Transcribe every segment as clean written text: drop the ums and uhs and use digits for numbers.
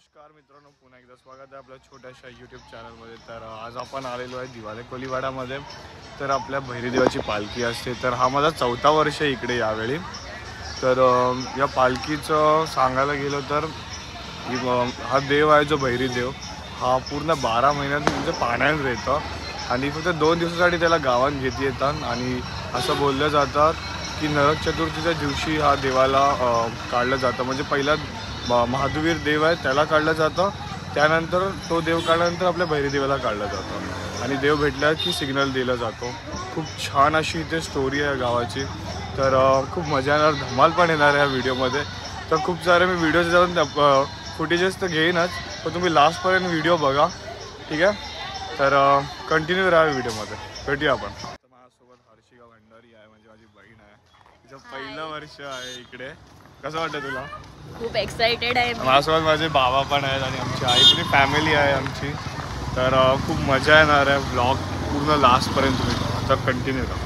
नमस्कार मित्रांनो, पुन्हा एकदा स्वागत आहे आपल्या छोट्याशा यूट्यूब चॅनलमध्ये। तर आज आपण आलेलो आहे दिवाले कोलीवाडामध्ये। तर आपल्या भैरीदेवाची पालखी असते। तर हा माझा 4था वर्ष इकडे यावेळी। तर या पालखीचं सांगायला गेलो तर हा देव आहे जो भैरीदेव, हा पूर्ण 12 महिन्यात म्हणजे पाण्यात राहतो आणि फक्त 2 दिवसासाठी त्याला गावात घेत येतात। आणि असं बोललं जातं की नरक चतुर्थीच्या दिवशी हा देवाला काढलं जातं। म्हणजे पहिला महादेवीर देव आहे त्याला काढलं जातं, त्यानंतर तो देव काढल्यानंतर आपल्या भैरीदेवाला काढलं जातं आणि देव भेटला की सिग्नल दिला जातो। खूप छान अशी इथे स्टोरी आहे गावाची। तर खूप मजा येणार, धमाल पण येणार आहे या व्हिडिओमध्ये। तर खूप सारे मी व्हिडिओज जाऊन फुटेजेस तर घेईनच, पण तुम्ही लास्टपर्यंत व्हिडिओ बघा, ठीक आहे। तर कंटिन्यू राहा व्हिडिओमध्ये, भेटूया आपण। माझ्यासोबत हर्षिका भंडारी आहे, म्हणजे माझी बहीण आहे, तिचं पहिलं वर्ष आहे इकडे। कसं वाटतं तुला? खूप एक्साइटेड आहे। माझ्यासोबत माझे बाबा पण आहेत आणि आमची आई पूरी फॅमिली आहे आमची। तर खूप मजा येणार आहे, व्लॉग पूर्ण लास्टपर्यंत तुम्ही बघा। तर कंटिन्यू करा।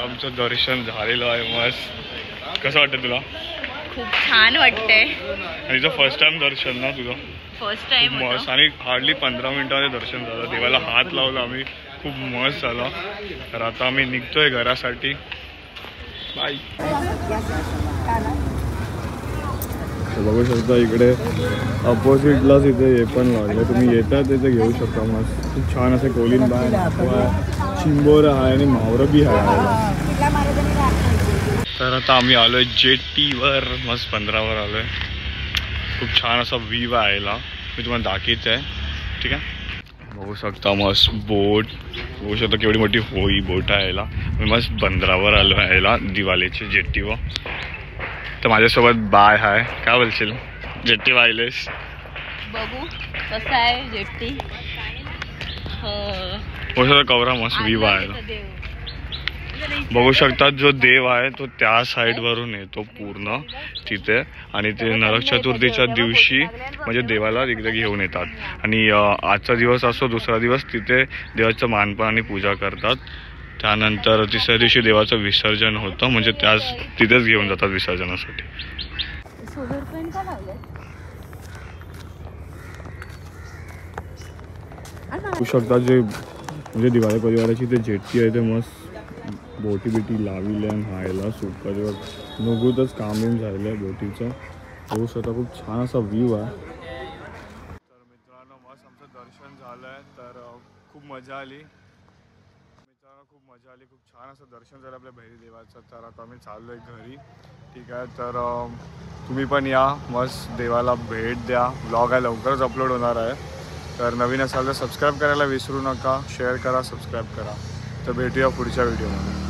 आमचं दर्शन झालेलं आहे मस्त। कसं वाटतं तुला? खूप छान वाटतंय। आणि तुझं फर्स्ट टाइम दर्शन ना? तुझं फर्स्ट टाइम मस्त। आणि हार्डली 15 मिनिटांमध्ये दर्शन झालं, देवाला हात लावला आम्ही, खूप मस्त झाला। तर आता आम्ही निघतोय घरासाठी, बाय। बघू शकता इकडे अपोजिटलाच इथे हे पण लागलं, तुम्ही येतात तिथे घेऊ शकता। मस्त खूप छान असे कोलिन बाय चिंबोर आहे आणि मावरं बी आहे। तर आता आम्ही आलोय जेटीवर, मस्त 15वर आलोय। खूप छान असा व्ह्यू आहे याला, मी तुम्हाला दाखवत आहे, ठीक आहे। बघू शकता मस्त बोट, बघू शकता केवढी मोठी होई बोट आहे याला। मी मस्त 15वर आलो आहे याला, दिवालेच्या जेटीवर। तर माझ्यासोबत बाय आहे, काय बोलशील? जेट्टी वाहिलेस? बघू कसं आहे जेट्टी। बघू शकता कवरा मस्त व्ह्यू आहे। बघू शकता जो देव आहे तो त्या साईड वरून येतो पूर्ण तिथे, आणि ते नरक चतुर्थीच्या दिवशी म्हणजे देवाला तिकडे घेऊन येतात। आणि आजचा दिवस असो दुसरा दिवस तिथे देवाचं मानपान आणि पूजा करतात। त्यानंतर तिसऱ्या दिवशी देवाचं विसर्जन होतं, म्हणजे त्याच तिथेच घेऊन जातात विसर्जनासाठी। बघू शकता जे म्हणजे दिवाळी परिवाराची ते जेट्टी आहे ते मस्त बोटी बिटी लावले आणि हायला सुपर नुगूतच काम बिम झालेलं आहे बोटीचं। बघू शकता खूप छान असा व्ह्यू आहे। तर मित्रांनो मस्त आमचं दर्शन झालं आहे, तर खूप मजा आली मित्रांनो, खूप मजा आली, खूप छान असं दर्शन झालं आपल्या भैरीदेवाचं। तर आता आम्ही चाललो आहे घरी, ठीक आहे। तर तुम्ही पण या, मस्त देवाला भेट द्या। व्लॉग आहे लवकरच अपलोड होणार आहे, तर नवीन असाल तर सबस्क्राईब करायला विसरू नका, शेअर करा, सबस्क्राईब करा। तर भेटूया पुढच्या व्हिडिओमध्ये।